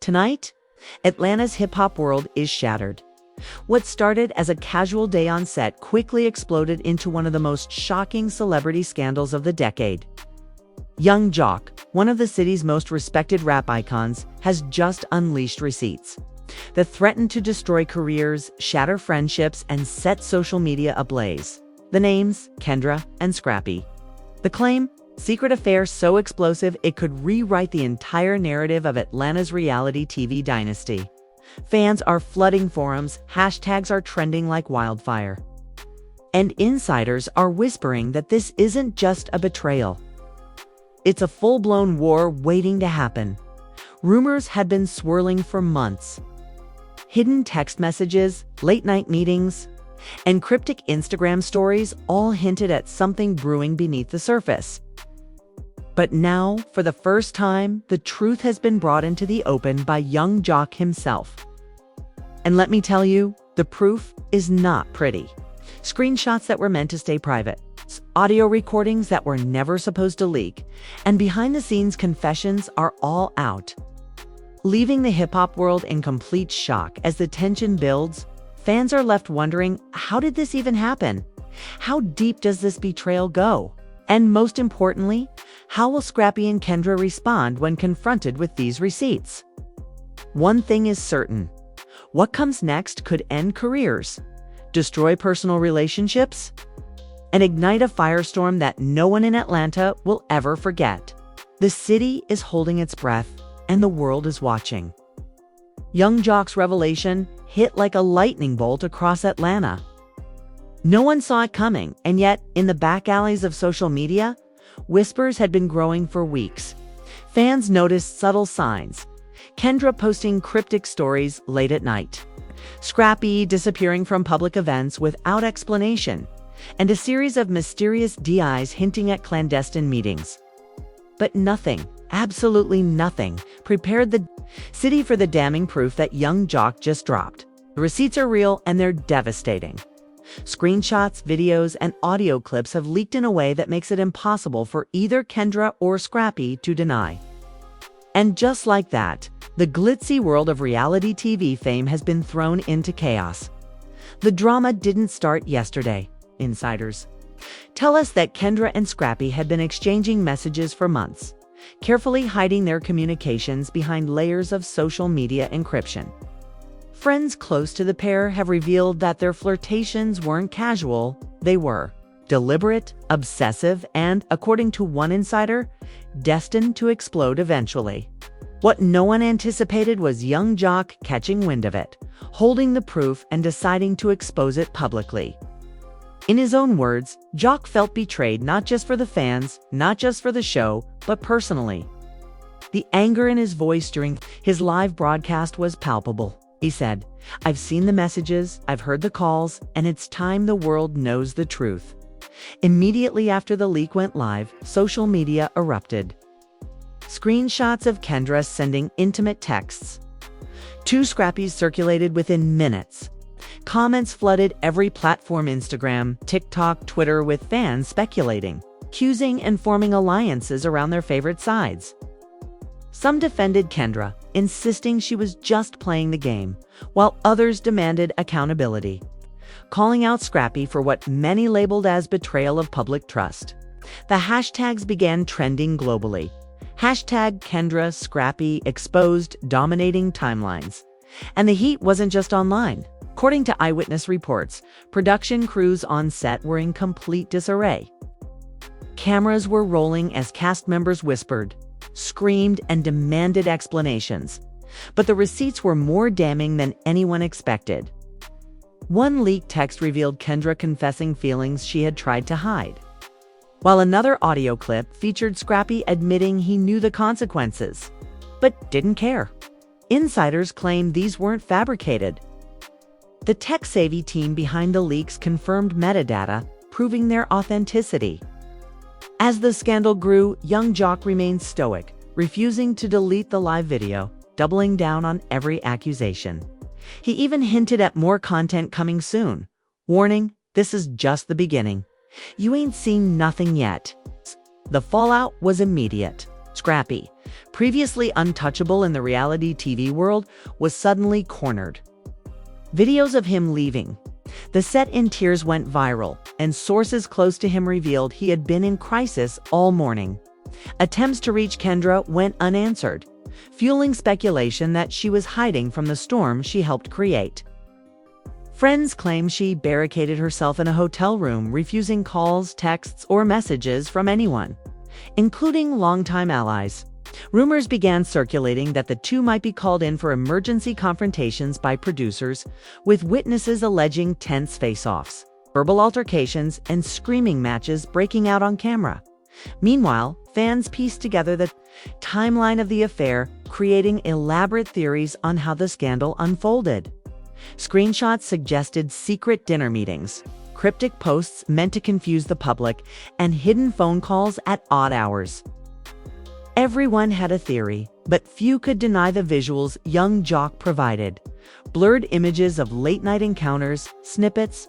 Tonight, Atlanta's hip-hop world is shattered. What started as a casual day on set quickly exploded into one of the most shocking celebrity scandals of the decade. Young Jock, one of the city's most respected rap icons, has just unleashed receipts that threaten to destroy careers, shatter friendships, and set social media ablaze. The names, Kendra and Scrappy. The claim, secret affair so explosive it could rewrite the entire narrative of Atlanta's reality TV dynasty. Fans are flooding forums, hashtags are trending like wildfire. And insiders are whispering that this isn't just a betrayal. It's a full-blown war waiting to happen. Rumors had been swirling for months. Hidden text messages, late-night meetings, and cryptic Instagram stories all hinted at something brewing beneath the surface. But now, for the first time, the truth has been brought into the open by Young Jock himself. And let me tell you, the proof is not pretty. Screenshots that were meant to stay private, audio recordings that were never supposed to leak, and behind-the-scenes confessions are all out. Leaving the hip-hop world in complete shock as the tension builds, fans are left wondering, how did this even happen? How deep does this betrayal go? And most importantly, how will Scrappy and Kendra respond when confronted with these receipts? One thing is certain. What comes next could end careers, destroy personal relationships, and ignite a firestorm that no one in Atlanta will ever forget. The city is holding its breath, and the world is watching. Young Jock's revelation hit like a lightning bolt across Atlanta. No one saw it coming, and yet, in the back alleys of social media, whispers had been growing for weeks. Fans noticed subtle signs. Kendra posting cryptic stories late at night. Scrappy disappearing from public events without explanation. And a series of mysterious DIs hinting at clandestine meetings. But nothing, absolutely nothing, prepared the city for the damning proof that Young Jock just dropped. The receipts are real and they're devastating. Screenshots, videos, and audio clips have leaked in a way that makes it impossible for either Kendra or Scrappy to deny. And just like that, the glitzy world of reality TV fame has been thrown into chaos. The drama didn't start yesterday. Insiders tell us that Kendra and Scrappy had been exchanging messages for months, carefully hiding their communications behind layers of social media encryption. Friends close to the pair have revealed that their flirtations weren't casual, they were deliberate, obsessive, and, according to one insider, destined to explode eventually. What no one anticipated was Young Jock catching wind of it, holding the proof and deciding to expose it publicly. In his own words, Jock felt betrayed not just for the fans, not just for the show, but personally. The anger in his voice during his live broadcast was palpable. He said, "I've seen the messages, I've heard the calls, and it's time the world knows the truth." Immediately after the leak went live, social media erupted. Screenshots of Kendra sending intimate texts. Two Scrappies circulated within minutes. Comments flooded every platform: Instagram, TikTok, Twitter, with fans speculating, accusing, and forming alliances around their favorite sides. Some defended Kendra, insisting she was just playing the game, while others demanded accountability, calling out Scrappy for what many labeled as betrayal of public trust. The hashtags began trending globally. Hashtag Kendra Scrappy exposed, dominating timelines. And the heat wasn't just online. According to eyewitness reports, production crews on set were in complete disarray. Cameras were rolling as cast members whispered, screamed, and demanded explanations. But the receipts were more damning than anyone expected. One leaked text revealed Kendra confessing feelings she had tried to hide, while another audio clip featured Scrappy admitting he knew the consequences, but didn't care. Insiders claimed these weren't fabricated. The tech-savvy team behind the leaks confirmed metadata, proving their authenticity. As the scandal grew, Young Jock remained stoic, refusing to delete the live video, doubling down on every accusation. He even hinted at more content coming soon, warning, "This is just the beginning. You ain't seen nothing yet." The fallout was immediate. Scrappy, previously untouchable in the reality TV world, was suddenly cornered. Videos of him leaving the set in tears went viral, and sources close to him revealed he had been in crisis all morning. Attempts to reach Kendra went unanswered, fueling speculation that she was hiding from the storm she helped create. Friends claim she barricaded herself in a hotel room, refusing calls, texts, or messages from anyone, including longtime allies. Rumors began circulating that the two might be called in for emergency confrontations by producers, with witnesses alleging tense face-offs, verbal altercations, and screaming matches breaking out on camera. Meanwhile, fans pieced together the timeline of the affair, creating elaborate theories on how the scandal unfolded. Screenshots suggested secret dinner meetings, cryptic posts meant to confuse the public, and hidden phone calls at odd hours. Everyone had a theory, but few could deny the visuals young Jock provided. Blurred images of late-night encounters, snippets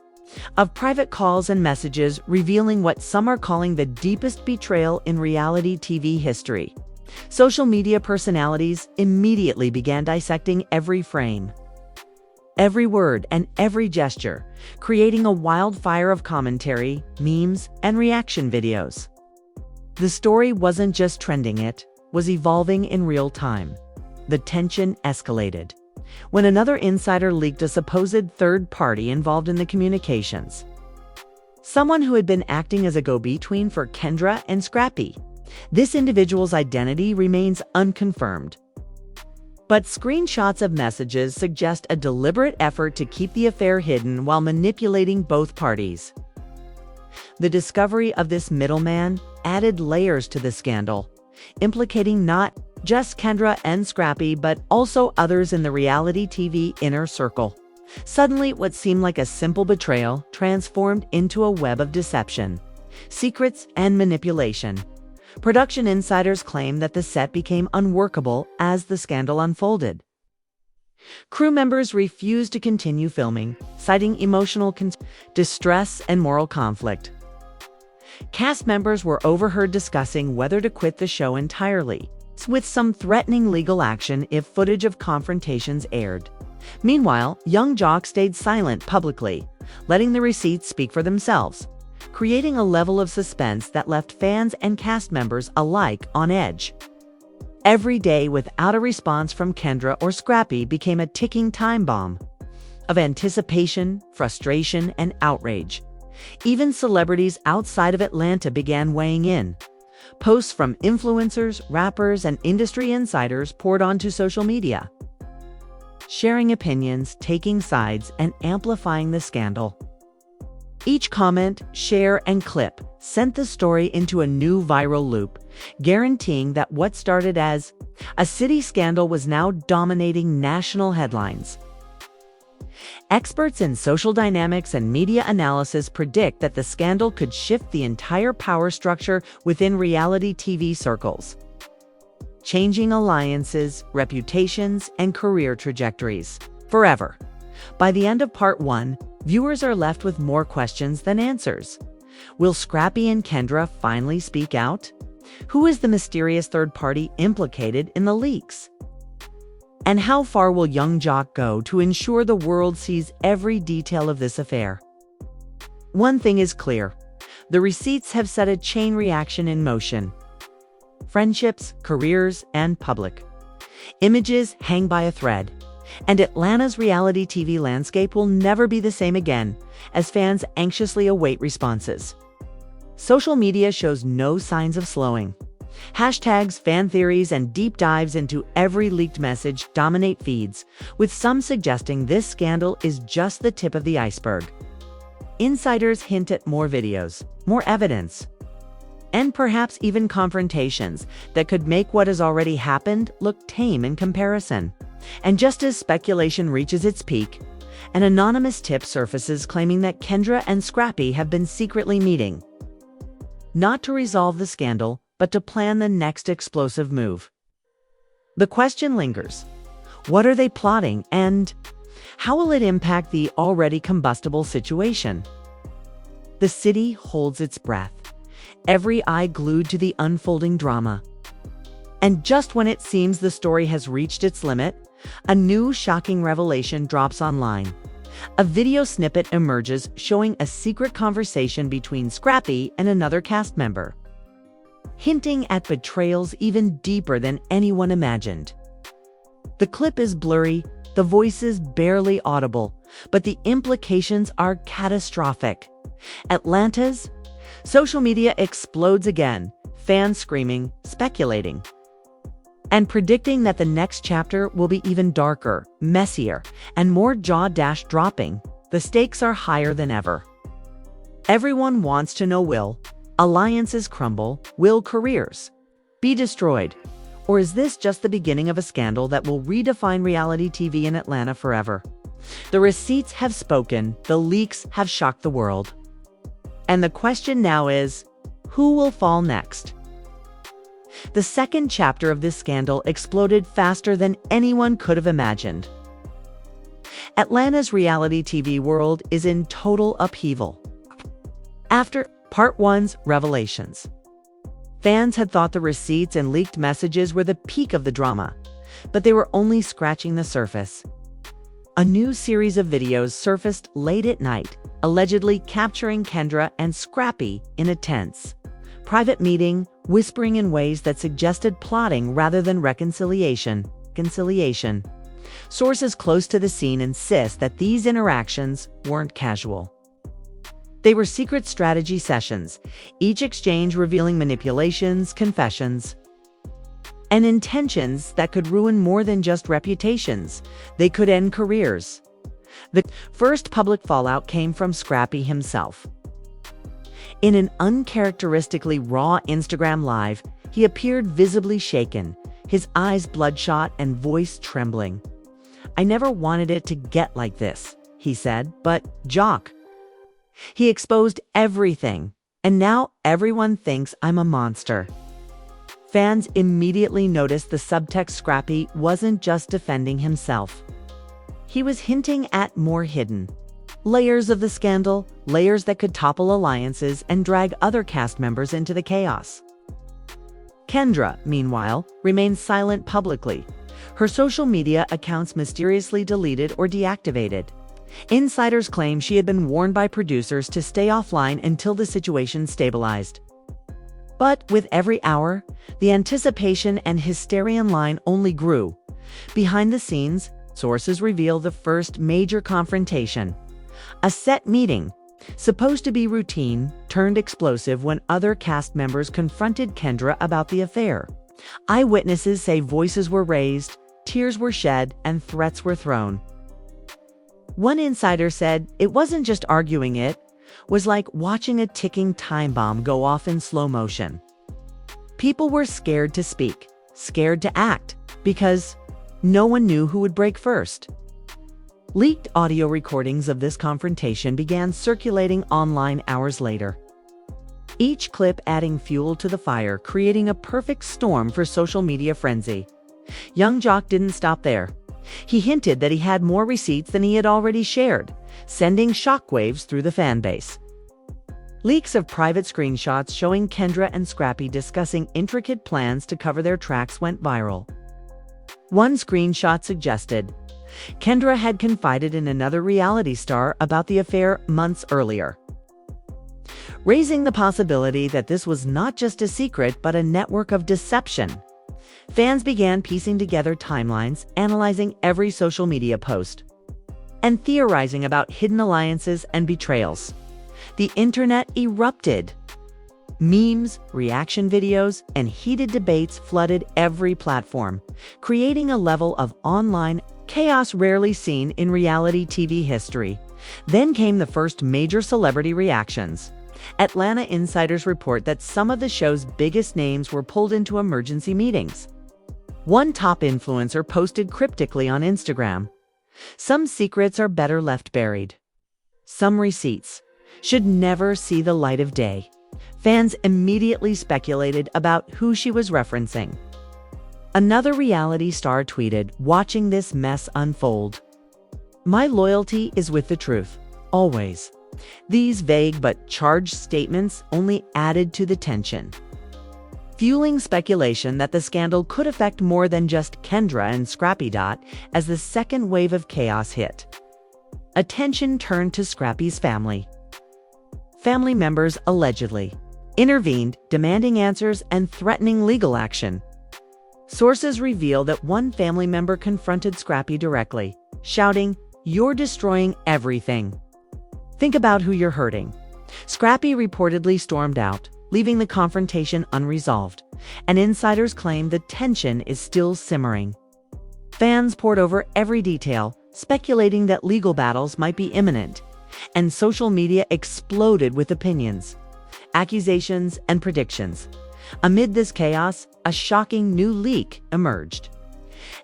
of private calls and messages revealing what some are calling the deepest betrayal in reality TV history. Social media personalities immediately began dissecting every frame, every word, and every gesture, creating a wildfire of commentary, memes, and reaction videos. The story wasn't just trending, it was evolving in real time. The tension escalated when another insider leaked a supposed third party involved in the communications. Someone who had been acting as a go-between for Kendra and Scrappy. This individual's identity remains unconfirmed, but screenshots of messages suggest a deliberate effort to keep the affair hidden while manipulating both parties. The discovery of this middleman added layers to the scandal, implicating not just Kendra and Scrappy, but also others in the reality TV inner circle. Suddenly, what seemed like a simple betrayal transformed into a web of deception, secrets, and manipulation. Production insiders claim that the set became unworkable as the scandal unfolded. Crew members refused to continue filming, citing emotional distress and moral conflict. Cast members were overheard discussing whether to quit the show entirely, with some threatening legal action if footage of confrontations aired. Meanwhile, young Jock stayed silent publicly, letting the receipts speak for themselves, creating a level of suspense that left fans and cast members alike on edge. Every day without a response from Kendra or Scrappy became a ticking time bomb of anticipation, frustration, and outrage. Even celebrities outside of Atlanta began weighing in. Posts from influencers, rappers, and industry insiders poured onto social media, sharing opinions, taking sides, and amplifying the scandal. Each comment, share, and clip sent the story into a new viral loop, guaranteeing that what started as a city scandal was now dominating national headlines. Experts in social dynamics and media analysis predict that the scandal could shift the entire power structure within reality TV circles, changing alliances, reputations, and career trajectories forever. By the end of part 1, viewers are left with more questions than answers. Will Scrappy and Kendra finally speak out? Who is the mysterious third party implicated in the leaks? And how far will young Jock go to ensure the world sees every detail of this affair? One thing is clear: the receipts have set a chain reaction in motion. Friendships, careers, and public images hang by a thread. And Atlanta's reality TV landscape will never be the same again, as fans anxiously await responses. Social media shows no signs of slowing. Hashtags, fan theories, and deep dives into every leaked message dominate feeds, with some suggesting this scandal is just the tip of the iceberg. Insiders hint at more videos, more evidence, and perhaps even confrontations that could make what has already happened look tame in comparison. And just as speculation reaches its peak, an anonymous tip surfaces claiming that Kendra and Scrappy have been secretly meeting, not to resolve the scandal, but to plan the next explosive move. The question lingers: what are they plotting, and how will it impact the already combustible situation? The city holds its breath, every eye glued to the unfolding drama. And just when it seems the story has reached its limit, a new shocking revelation drops online. A video snippet emerges showing a secret conversation between Scrappy and another cast member, hinting at betrayals even deeper than anyone imagined. The clip is blurry, the voices barely audible, but the implications are catastrophic. Atlanta's social media explodes again, fans screaming, speculating, and predicting that the next chapter will be even darker, messier, and more jaw-dropping. The stakes are higher than ever. Everyone wants to know, will alliances crumble? Will careers be destroyed? Or is this just the beginning of a scandal that will redefine reality TV in Atlanta forever? The receipts have spoken, the leaks have shocked the world. And the question now is, who will fall next? The second chapter of this scandal exploded faster than anyone could have imagined. Atlanta's reality TV world is in total upheaval. After Part 1's revelations, fans had thought the receipts and leaked messages were the peak of the drama, but they were only scratching the surface. A new series of videos surfaced late at night, allegedly capturing Kendra and Scrappy in a tense, private meeting, whispering in ways that suggested plotting rather than reconciliation. Sources close to the scene insist that these interactions weren't casual. They were secret strategy sessions, each exchange revealing manipulations, confessions, and intentions that could ruin more than just reputations. They could end careers. The first public fallout came from Scrappy himself. In an uncharacteristically raw Instagram live, he appeared visibly shaken, his eyes bloodshot and voice trembling. "I never wanted it to get like this," he said, "but Jock, he exposed everything, and now everyone thinks I'm a monster." Fans immediately noticed the subtext. Scrappy wasn't just defending himself. He was hinting at more hidden layers of the scandal, layers that could topple alliances and drag other cast members into the chaos. Kendra, meanwhile, remained silent publicly, her social media accounts mysteriously deleted or deactivated. Insiders claim she had been warned by producers to stay offline until the situation stabilized. But with every hour, the anticipation and hysteria online only grew. Behind the scenes, sources reveal the first major confrontation. A set meeting, supposed to be routine, turned explosive when other cast members confronted Kendra about the affair. Eyewitnesses say voices were raised, tears were shed, and threats were thrown. One insider said it wasn't just arguing, it was like watching a ticking time bomb go off in slow motion. People were scared to speak, scared to act, because no one knew who would break first. Leaked audio recordings of this confrontation began circulating online hours later, each clip adding fuel to the fire, creating a perfect storm for social media frenzy. Young Jock didn't stop there. He hinted that he had more receipts than he had already shared, sending shockwaves through the fanbase. Leaks of private screenshots showing Kendra and Scrappy discussing intricate plans to cover their tracks went viral. One screenshot suggested Kendra had confided in another reality star about the affair months earlier, raising the possibility that this was not just a secret but a network of deception. Fans began piecing together timelines, analyzing every social media post, and theorizing about hidden alliances and betrayals. The internet erupted. Memes, reaction videos, and heated debates flooded every platform, creating a level of online chaos rarely seen in reality TV history. Then came the first major celebrity reactions. Atlanta insiders report that some of the show's biggest names were pulled into emergency meetings. One top influencer posted cryptically on Instagram, "Some secrets are better left buried. Some receipts should never see the light of day." Fans immediately speculated about who she was referencing. Another reality star tweeted, watching this mess unfold, "My loyalty is with the truth, always." These vague but charged statements only added to the tension. fueling speculation that the scandal could affect more than just Kendra and Scrappy. As the second wave of chaos hit, attention turned to Scrappy's family. Family members allegedly intervened, demanding answers and threatening legal action. Sources reveal that one family member confronted Scrappy directly, shouting, "You're destroying everything. Think about who you're hurting." Scrappy reportedly stormed out, leaving the confrontation unresolved, and insiders claim the tension is still simmering. Fans poured over every detail, speculating that legal battles might be imminent, and social media exploded with opinions, accusations, and predictions. Amid this chaos, a shocking new leak emerged.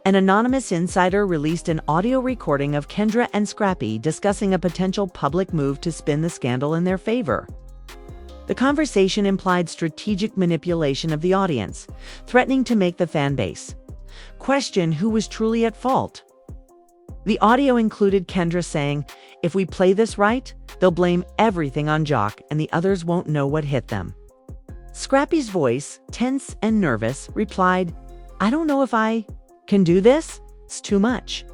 An anonymous insider released an audio recording of Kendra and Scrappy discussing a potential public move to spin the scandal in their favor. The conversation implied strategic manipulation of the audience, threatening to make the fan base question who was truly at fault. The audio included Kendra saying, "If we play this right, they'll blame everything on Jock and the others won't know what hit them." Scrappy's voice, tense and nervous, replied, "I don't know if I can do this. It's too much."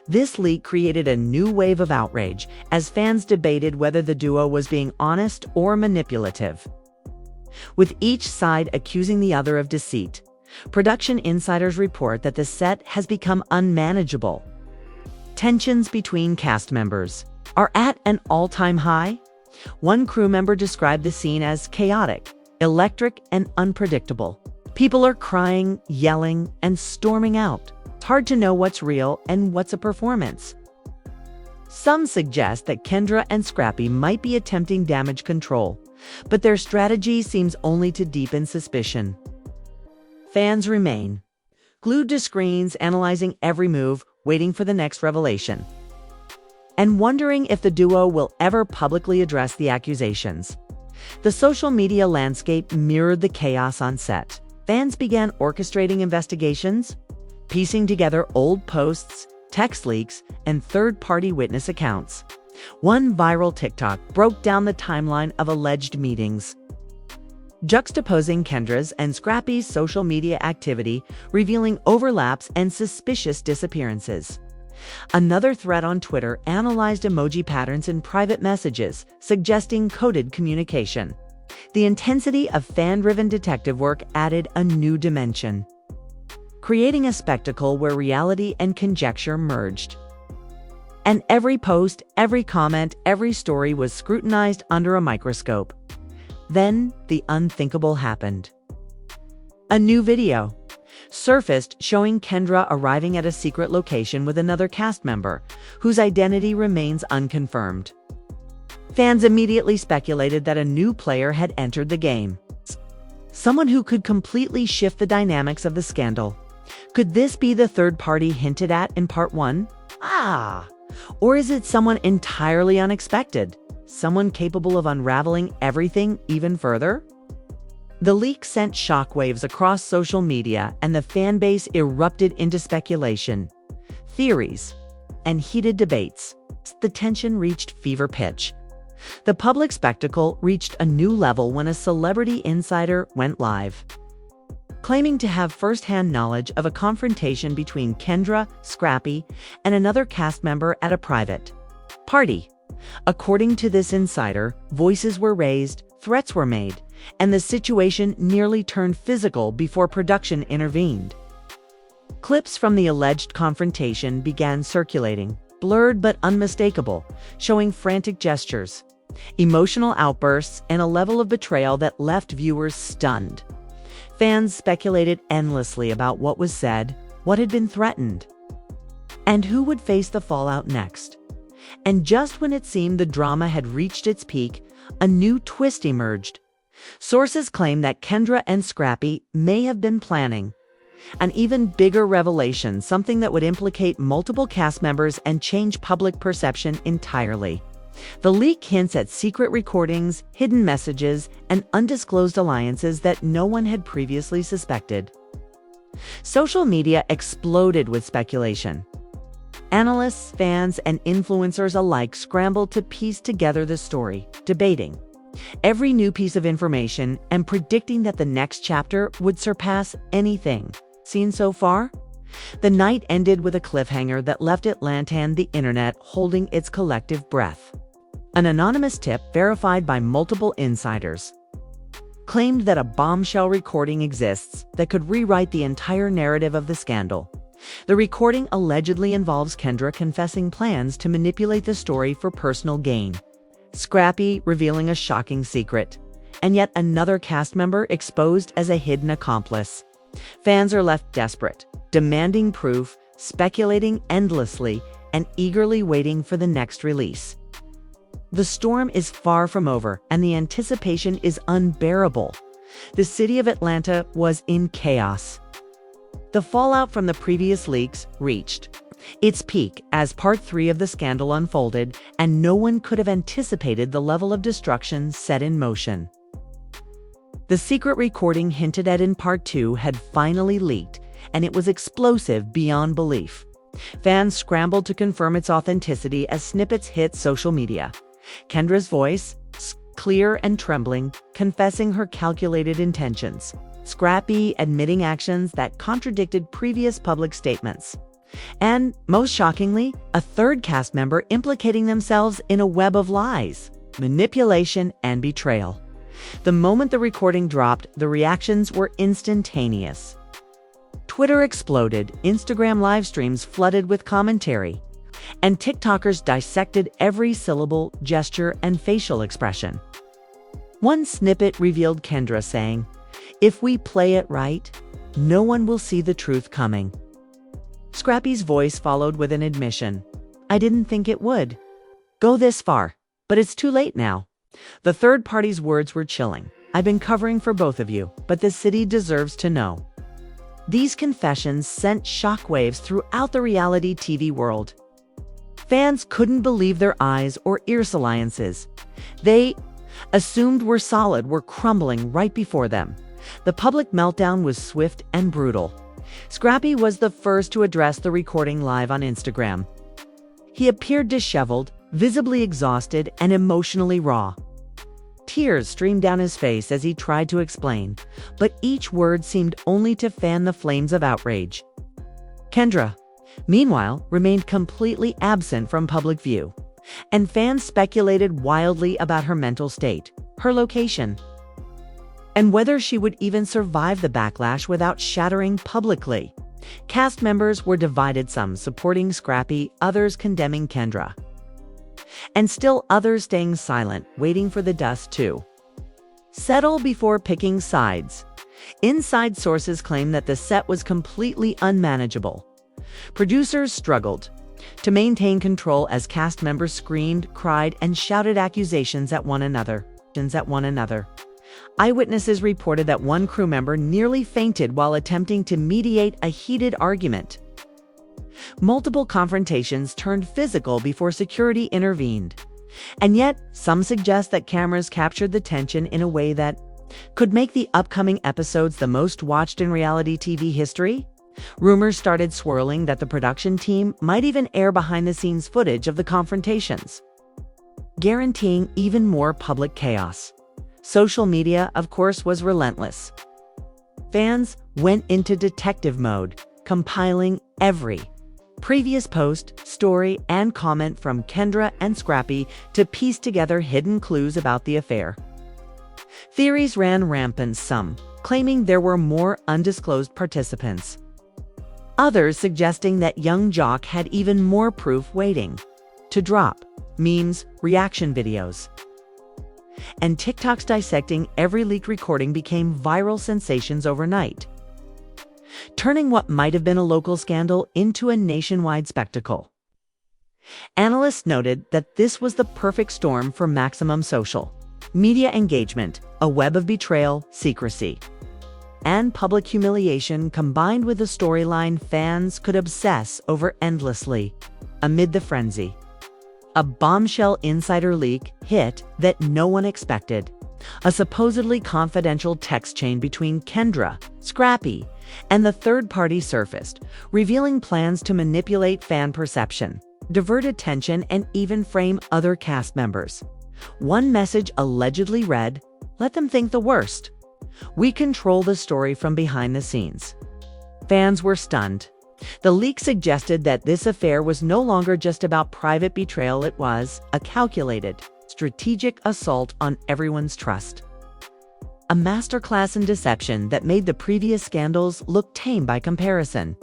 This leak created a new wave of outrage as fans debated whether the duo was being honest or manipulative, with each side accusing the other of deceit. Production insiders report that the set has become unmanageable. Tensions between cast members are at an all-time high. One crew member described the scene as chaotic, electric, and unpredictable. People are crying, yelling, and storming out. It's hard to know what's real and what's a performance. Some suggest that Kendra and Scrappy might be attempting damage control, but their strategy seems only to deepen suspicion. Fans remain glued to screens, analyzing every move, waiting for the next revelation, and wondering if the duo will ever publicly address the accusations. The social media landscape mirrored the chaos on set. Fans began orchestrating investigations, piecing together old posts, text leaks, and third-party witness accounts. One viral TikTok broke down the timeline of alleged meetings, juxtaposing Kendra's and Scrappy's social media activity, revealing overlaps and suspicious disappearances. Another thread on Twitter analyzed emoji patterns in private messages, suggesting coded communication. The intensity of fan-driven detective work added a new dimension, creating a spectacle where reality and conjecture merged. And every post, every comment, every story was scrutinized under a microscope. Then, the unthinkable happened. A new video surfaced showing Kendra arriving at a secret location with another cast member, whose identity remains unconfirmed. Fans immediately speculated that a new player had entered the game, someone who could completely shift the dynamics of the scandal. Could this be the third party hinted at in part 1? Or is it someone entirely unexpected? Someone capable of unraveling everything even further? The leak sent shockwaves across social media, and the fan base erupted into speculation, theories, and heated debates. The tension reached fever pitch. The public spectacle reached a new level when a celebrity insider went live, claiming to have first-hand knowledge of a confrontation between Kendra, Scrappy, and another cast member at a private party. According to this insider, voices were raised, threats were made, and the situation nearly turned physical before production intervened. Clips from the alleged confrontation began circulating, blurred but unmistakable, showing frantic gestures, emotional outbursts, and a level of betrayal that left viewers stunned. Fans speculated endlessly about what was said, what had been threatened, and who would face the fallout next. And just when it seemed the drama had reached its peak, a new twist emerged. Sources claim that Kendra and Scrappy may have been planning an even bigger revelation, something that would implicate multiple cast members and change public perception entirely. The leak hints at secret recordings, hidden messages, and undisclosed alliances that no one had previously suspected. Social media exploded with speculation. Analysts, fans, and influencers alike scrambled to piece together the story, debating every new piece of information and predicting that the next chapter would surpass anything seen so far. The night ended with a cliffhanger that left Atlanta and the internet holding its collective breath. An anonymous tip, verified by multiple insiders, claimed that a bombshell recording exists that could rewrite the entire narrative of the scandal. The recording allegedly involves Kendra confessing plans to manipulate the story for personal gain, Scrappy revealing a shocking secret, and yet another cast member exposed as a hidden accomplice. Fans are left desperate, demanding proof, speculating endlessly, and eagerly waiting for the next release. The storm is far from over, and the anticipation is unbearable. The city of Atlanta was in chaos. The fallout from the previous leaks reached its peak as Part 3 of the scandal unfolded, and no one could have anticipated the level of destruction set in motion. The secret recording hinted at in Part 2 had finally leaked, and it was explosive beyond belief. Fans scrambled to confirm its authenticity as snippets hit social media. Kendra's voice, clear and trembling, confessing her calculated intentions. Scrappy admitting actions that contradicted previous public statements. And, most shockingly, a third cast member implicating themselves in a web of lies, manipulation, and betrayal. The moment the recording dropped, the reactions were instantaneous. Twitter exploded, Instagram live streams flooded with commentary, and TikTokers dissected every syllable, gesture, and facial expression. One snippet revealed Kendra saying, "If we play it right, no one will see the truth coming." Scrappy's voice followed with an admission, "I didn't think it would go this far, but it's too late now." The third party's words were chilling. "I've been covering for both of you, but the city deserves to know." These confessions sent shockwaves throughout the reality TV world. Fans couldn't believe their eyes or ears. Alliances they assumed were solid were crumbling right before them. The public meltdown was swift and brutal. Scrappy was the first to address the recording live on Instagram. He appeared disheveled, visibly exhausted, and emotionally raw. Tears streamed down his face as he tried to explain, but each word seemed only to fan the flames of outrage. Kendra, meanwhile, remained completely absent from public view, and fans speculated wildly about her mental state, her location, and whether she would even survive the backlash without shattering publicly. Cast members were divided, some supporting Scrappy, others condemning Kendra, and still others staying silent, waiting for the dust to settle before picking sides. Inside sources claim that the set was completely unmanageable. Producers struggled to maintain control as cast members screamed, cried, and shouted accusations at one another. Eyewitnesses reported that one crew member nearly fainted while attempting to mediate a heated argument. Multiple confrontations turned physical before security intervened. And yet, some suggest that cameras captured the tension in a way that could make the upcoming episodes the most watched in reality TV history. Rumors started swirling that the production team might even air behind-the-scenes footage of the confrontations, guaranteeing even more public chaos. Social media, of course, was relentless. Fans went into detective mode, compiling every previous post, story, and comment from Kendra and Scrappy to piece together hidden clues about the affair. Theories ran rampant, some claiming there were more undisclosed participants, others suggesting that young Jock had even more proof waiting to drop. Memes, reaction videos, and TikToks dissecting every leaked recording became viral sensations overnight, turning what might have been a local scandal into a nationwide spectacle. Analysts noted that this was the perfect storm for maximum social media engagement, a web of betrayal, secrecy, and public humiliation combined with a storyline fans could obsess over endlessly. Amid the frenzy, a bombshell insider leak hit that no one expected. A supposedly confidential text chain between Kendra, Scrappy, and the third party surfaced, revealing plans to manipulate fan perception, divert attention, and even frame other cast members. One message allegedly read, "Let them think the worst. We control the story from behind the scenes." Fans were stunned. The leak suggested that this affair was no longer just about private betrayal, it was a calculated, strategic assault on everyone's trust. A masterclass in deception that made the previous scandals look tame by comparison.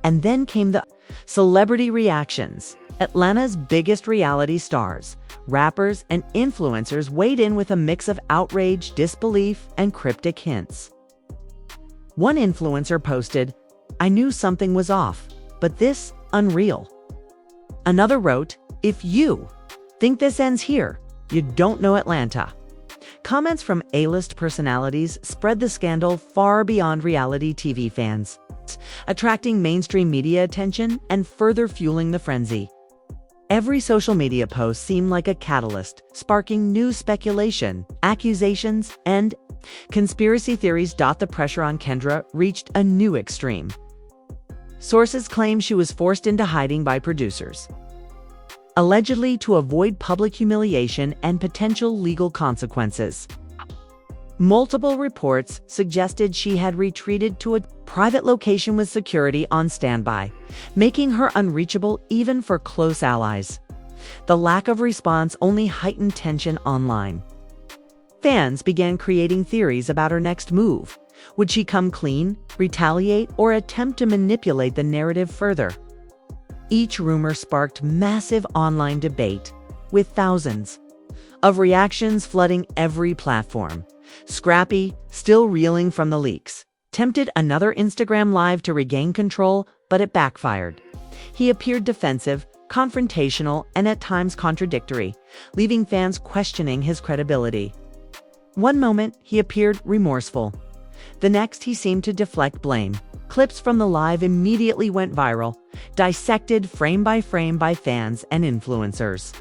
And then came the celebrity reactions. Atlanta's biggest reality stars, rappers, and influencers weighed in with a mix of outrage, disbelief, and cryptic hints. One influencer posted, "I knew something was off, but this, unreal." Another wrote, "If you think this ends here, you don't know Atlanta." Comments from A-list personalities spread the scandal far beyond reality TV fans, attracting mainstream media attention and further fueling the frenzy. Every social media post seemed like a catalyst, sparking new speculation, accusations, and conspiracy theories. The pressure on Kendra reached a new extreme. Sources claim she was forced into hiding by producers, allegedly to avoid public humiliation and potential legal consequences. Multiple reports suggested she had retreated to a private location with security on standby, making her unreachable even for close allies. The lack of response only heightened tension online. Fans began creating theories about her next move. Would she come clean, retaliate, or attempt to manipulate the narrative further? Each rumor sparked massive online debate, with thousands of reactions flooding every platform. Scrappy, still reeling from the leaks, attempted another Instagram Live to regain control, but it backfired. He appeared defensive, confrontational, and at times contradictory, leaving fans questioning his credibility. One moment, he appeared remorseful. The next, he seemed to deflect blame. Clips from the live immediately went viral, dissected frame by fans and influencers.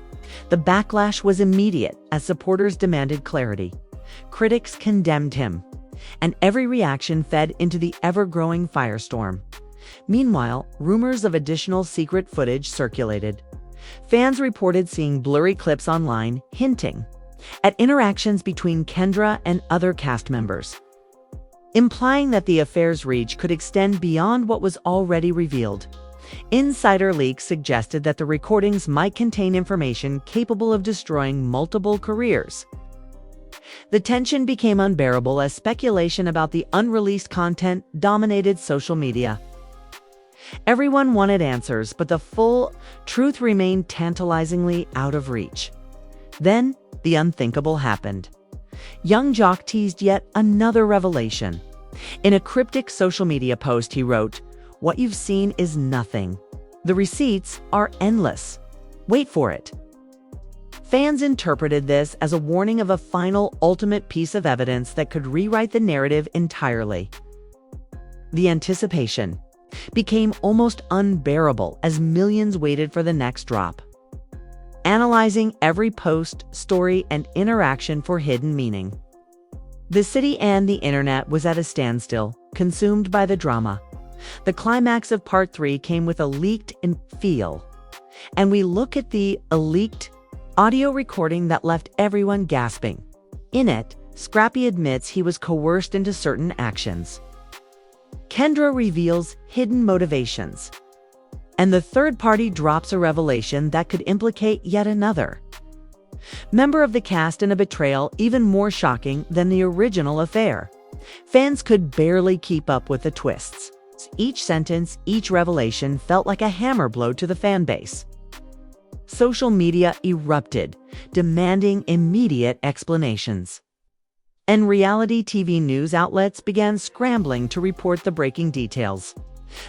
The backlash was immediate as supporters demanded clarity. Critics condemned him, and every reaction fed into the ever-growing firestorm. Meanwhile, rumors of additional secret footage circulated. Fans reported seeing blurry clips online, hinting at interactions between Kendra and other cast members, implying that the affair's reach could extend beyond what was already revealed. Insider leaks suggested that the recordings might contain information capable of destroying multiple careers. The tension became unbearable as speculation about the unreleased content dominated social media. Everyone wanted answers, but the full truth remained tantalizingly out of reach. Then, the unthinkable happened. Young Jock teased yet another revelation. In a cryptic social media post, he wrote, "What you've seen is nothing. The receipts are endless. Wait for it." Fans interpreted this as a warning of a final, ultimate piece of evidence that could rewrite the narrative entirely. The anticipation became almost unbearable as millions waited for the next drop, analyzing every post, story, and interaction for hidden meaning. The city and the internet was at a standstill, consumed by the drama. The climax of Part 3 came with a leaked feel, and we look at the leaked audio recording that left everyone gasping. In it, Scrappy admits he was coerced into certain actions. Kendra reveals hidden motivations, and the third party drops a revelation that could implicate yet another member of the cast in a betrayal even more shocking than the original affair. Fans could barely keep up with the twists. Each sentence, each revelation felt like a hammer blow to the fan base. Social media erupted, demanding immediate explanations. And reality TV news outlets began scrambling to report the breaking details,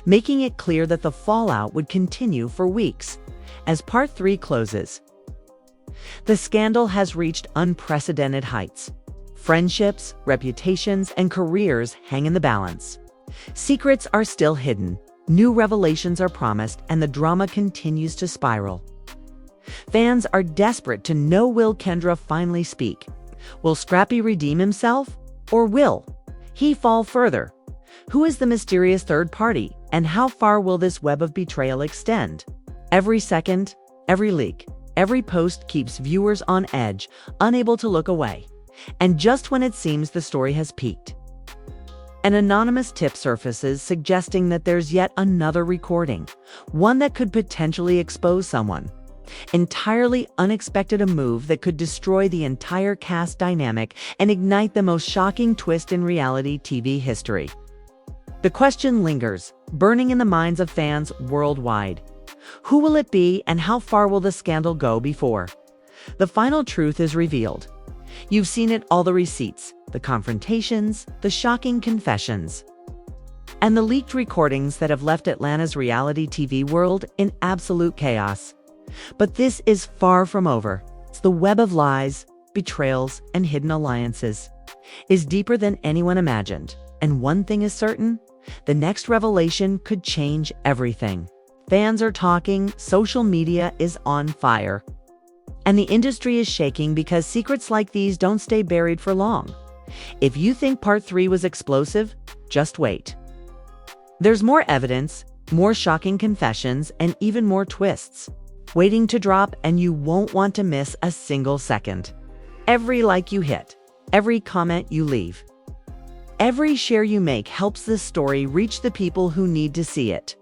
making it clear that the fallout would continue for weeks. As Part 3 closes, the scandal has reached unprecedented heights. Friendships, reputations, and careers hang in the balance. Secrets are still hidden, new revelations are promised, and the drama continues to spiral. Fans are desperate to know, will Kendra finally speak? Will Scrappy redeem himself? Or will he fall further? Who is the mysterious third party? And how far will this web of betrayal extend? Every second, every leak, every post keeps viewers on edge, unable to look away. And just when it seems the story has peaked, an anonymous tip surfaces suggesting that there's yet another recording, one that could potentially expose someone. Entirely unexpected, a move that could destroy the entire cast dynamic and ignite the most shocking twist in reality TV history. The question lingers, burning in the minds of fans worldwide. Who will it be, and how far will the scandal go before the final truth is revealed? You've seen it all: the receipts, the confrontations, the shocking confessions, and the leaked recordings that have left Atlanta's reality TV world in absolute chaos. But this is far from over. The web of lies, betrayals, and hidden alliances is deeper than anyone imagined. And one thing is certain: the next revelation could change everything. Fans are talking, social media is on fire, and the industry is shaking because secrets like these don't stay buried for long. If you think part 3 was explosive, just wait. There's more evidence, more shocking confessions, and even more twists waiting to drop, and you won't want to miss a single second. Every like you hit, every comment you leave, every share you make helps this story reach the people who need to see it.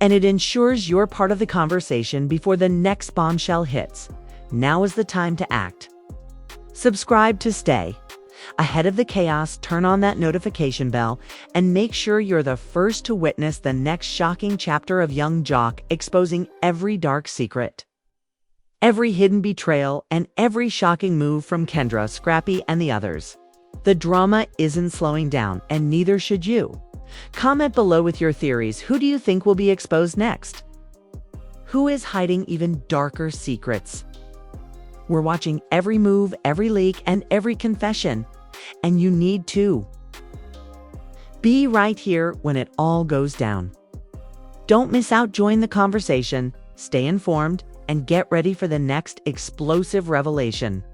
And it ensures you're part of the conversation before the next bombshell hits. Now is the time to act. Subscribe to stay ahead of the chaos, turn on that notification bell, and make sure you're the first to witness the next shocking chapter of Young Jock exposing every dark secret, every hidden betrayal, and every shocking move from Kendra, Scrappy, and the others. The drama isn't slowing down, and neither should you. Comment below with your theories. Who do you think will be exposed next? Who is hiding even darker secrets? We're watching every move, every leak, and every confession. And you need to be right here when it all goes down. Don't miss out. Join the conversation, stay informed, and get ready for the next explosive revelation.